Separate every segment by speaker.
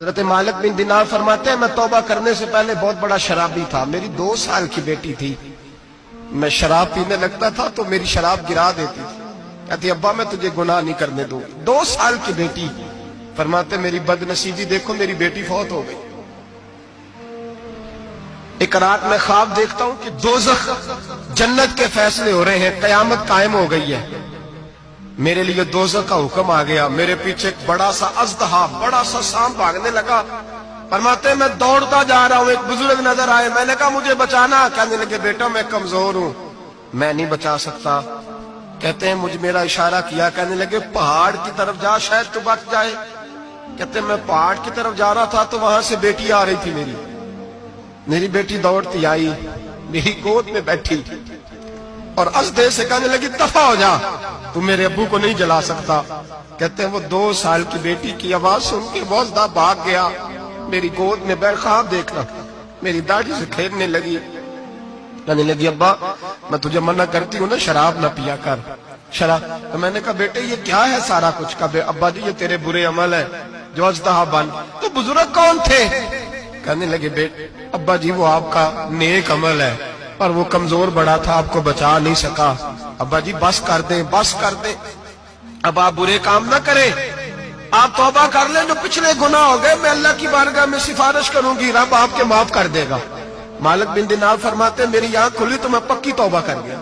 Speaker 1: حضرت مالک بن دینار فرماتے ہیں میں توبہ کرنے سے پہلے بہت بڑا شرابی تھا. میری 2 سال کی بیٹی تھی. میں شراب پینے لگتا تھا تو میری شراب گرا دیتی تھی. کہتی ابا میں تجھے گناہ نہیں کرنے دوں. 2 سال کی بیٹی. فرماتے میری بد نصیبی دیکھو میری بیٹی فوت ہو گئی. ایک رات میں خواب دیکھتا ہوں کہ دوزخ جنت کے فیصلے ہو رہے ہیں, قیامت قائم ہو گئی ہے. میرے لیے دوزخ کا حکم آ گیا. میرے پیچھے ایک بڑا سا اژدہا, بڑا سا سانپ بھاگنے لگا. فرماتے میں دوڑتا جا رہا ہوں, ایک بزرگ نظر آئے. میں نے کہا مجھے بچانا. کہنے لگے بیٹا میں کمزور ہوں, میں نہیں بچا سکتا. کہتے ہیں مجھے میرا اشارہ کیا. کہنے لگے پہاڑ کی طرف جا شاید تو بچ جائے. کہتے ہیں میں پہاڑ کی طرف جا رہا تھا تو وہاں سے بیٹی آ رہی تھی. میری بیٹی دوڑتی آئی, میری گود میں بیٹھی اور اژدہے سے کہنے لگی دفع ہو جا, تو میرے ابو کو نہیں جلا سکتا. کہتے ہیں وہ 2 سال کی بیٹی کی آواز سن کے بہت زیادہ بھاگ گیا. میری گود میں بیٹھ خواب دیکھنا, میری داڑھی سے کھیلنے لگی. کہنے لگی ابا میں تجھے منع کرتی ہوں نا شراب نہ پیا کر. شراب. تو میں نے کہا بیٹے یہ کیا ہے سارا کچھ. کہا ابا جی یہ تیرے برے عمل ہے جو اژدہا بن. تو بزرگ کون تھے؟ کہنے لگے بیٹے ابا جی وہ آپ کا نیک عمل ہے پر وہ کمزور بڑا تھا, آپ کو بچا نہیں سکا. ابا جی بس کر دیں, بس کر دیں. اب آپ برے کام نہ کریں, آپ توبہ کر لیں. جو پچھلے گناہ ہو گئے میں اللہ کی بارگاہ میں سفارش کروں گی, رب آپ کے معاف کر دے گا. مالک بن دینار فرماتے میری آنکھ کھلی تو میں پکی توبہ کر گیا.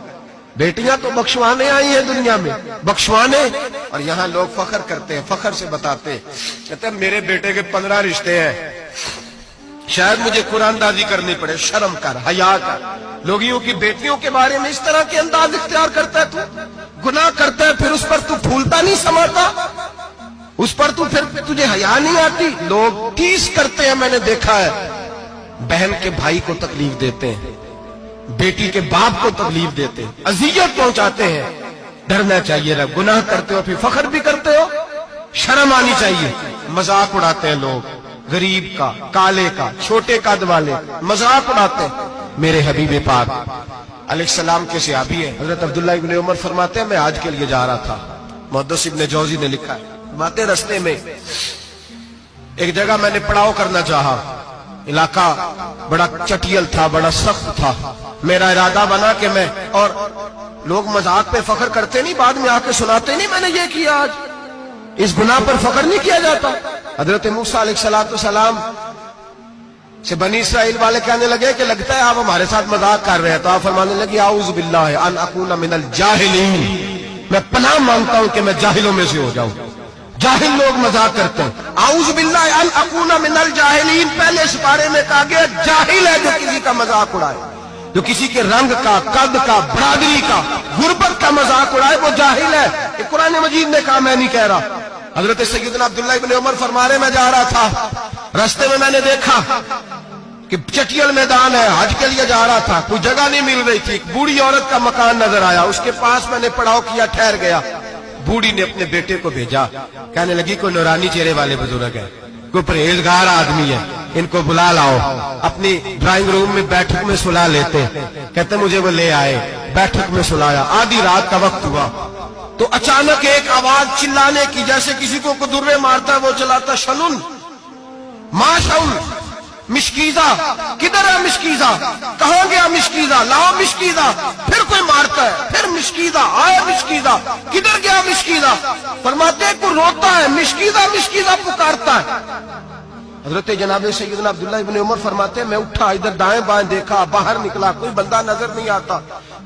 Speaker 1: بیٹیاں تو بخشوانے آئی ہیں دنیا میں, بخشوانے. اور یہاں لوگ فخر کرتے ہیں, فخر سے بتاتے ہیں, کہتے ہیں میرے بیٹے کے 15 رشتے ہیں. شاید مجھے قرآن دازی کرنی پڑے. شرم کر, حیا کر. لوگیوں کی بیٹیوں کے بارے میں اس طرح کے انداز اختیار کرتا ہے. تو گناہ کرتا ہے پھر اس پر تو پھولتا نہیں سماتا, اس پر تو پھر تجھے حیا نہیں آتی. لوگ ٹیس کرتے ہیں, میں نے دیکھا ہے. بہن کے بھائی کو تکلیف دیتے ہیں, بیٹی کے باپ کو تکلیف دیتے ہیں, اذیت پہنچاتے ہیں. ڈرنا چاہیے رب. گناہ کرتے ہو پھر فخر بھی کرتے ہو, شرم آنی چاہیے. مذاق اڑاتے ہیں لوگ, غریب کا, کالے کا, چھوٹے قد والے, مذاق اڑاتے ہیں. میرے حبیب پاک علیہ السلام کے صحابی ہیں حضرت عبداللہ ابن عمر فرماتے ہیں میں حج کے لیے جا رہا تھا. محدث ابن جوزی نے لکھا ہے فرماتے رستے میں ایک جگہ میں نے پڑاؤ کرنا چاہا. علاقہ بڑا چٹیل تھا, بڑا سخت تھا. میرا ارادہ بنا کہ میں, اور لوگ مذاق پہ فخر کرتے نہیں, بعد میں آ کے سناتے نہیں میں نے یہ کیا. آج اس گناہ پر فخر نہیں کیا جاتا. حضرت موسیٰ علیہ السلام سے بنی اسرائیل والے کہنے لگے کہ لگتا ہے آپ ہمارے ساتھ مذاق کر رہے ہیں. تو آپ فرمانے لگے اعوذ باللہ ان اکون من الجاہلین, میں پناہ مانگتا ہوں کہ میں جاہلوں میں سے ہو جاؤں. جاہل لوگ مذاق کرتے ہیں. اعوذ باللہ ان اکون من الجاہلین, پہلے سپارے میں کہا گیا جاہل ہے جو کسی کا مذاق اڑائے, جو کسی کے رنگ کا, قد کا, برادری کا, غربت کا مذاق اڑائے وہ جاہل ہے. یہ قرآن مجید نے کہا, میں نہیں کہہ رہا. حضرت سیدنا عبداللہ ابن عمر فرما رہے میں جا رہا تھا, راستے میں نے دیکھا کہ چٹیل میدان ہے, حج کے لیے جا رہا تھا, کوئی جگہ نہیں مل رہی تھی. ایک بوڑھی عورت کا مکان نظر آیا, اس کے پاس میں نے پڑاؤ کیا, ٹھہر گیا. بوڑھی نے اپنے بیٹے کو بھیجا, کہنے لگی کوئی نورانی چہرے والے بزرگ ہے, کوئی پرہیزگار آدمی ہے, ان کو بلا لاؤ. اپنی ڈرائنگ روم میں بیٹھک میں سلا لیتے. کہتے مجھے وہ لے آئے, بیٹھک میں سلایا. آدھی رات کا وقت ہوا تو اچانک ایک آواز چلانے کی, جیسے کسی کو درے مارتا ہے وہ چلاتا, شنن ما شن مشکیزہ. کدھر ہے مشکیزہ, کہاں گیا مشکیزہ, لاؤ مشکیزہ. پھر کوئی مارتا ہے, پھر مشکیزہ, آئے مشکیزہ, کدھر گیا مشکیزہ. فرماتے ہیں کوئی روتا ہے, مشکیزہ مشکیزہ پکارتا ہے. حضرت جناب سیدنا عبداللہ ابن عمر فرماتے ہیں میں اٹھا, ادھر دائیں بائیں دیکھا, باہر نکلا, کوئی بندہ نظر نہیں آتا.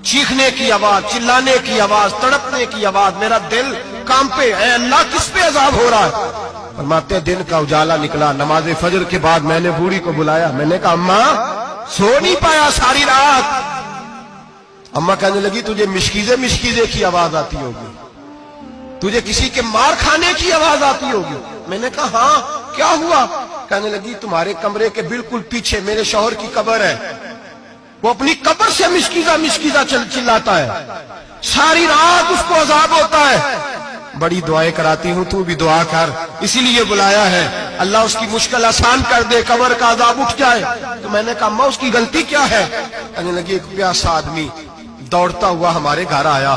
Speaker 1: چیخنے کی آواز, چلانے کی آواز, تڑپنے کی آواز. میرا دل کانپے, اے اللہ کس پہ عذاب ہو رہا ہے. فرماتے ہیں دن کا اجالا نکلا, نماز فجر کے بعد میں نے بوڑھی کو بلایا. میں نے کہا اماں سو نہیں پایا ساری رات. اماں کہنے لگی تجھے مشکیزے کی آواز آتی ہوگی, تجھے کسی کے مار کھانے کی آواز آتی ہوگی. میں نے کہا ہاں کیا ہوا. کہنے لگی تمہارے کمرے کے بالکل پیچھے میرے شوہر کی قبر ہے, وہ اپنی قبر سے مشکیزہ چلاتا ہے, ساری رات اس کو عذاب ہوتا ہے. بڑی دعائیں کراتی ہوں, تو بھی دعا کر, اسی لیے بلایا ہے, اللہ اس کی مشکل آسان کر دے, قبر کا عذاب اٹھ جائے. تو میں نے کہا ماں اس کی غلطی کیا ہے. کہنے لگی ایک پیاسا آدمی دوڑتا ہوا ہمارے گھر آیا,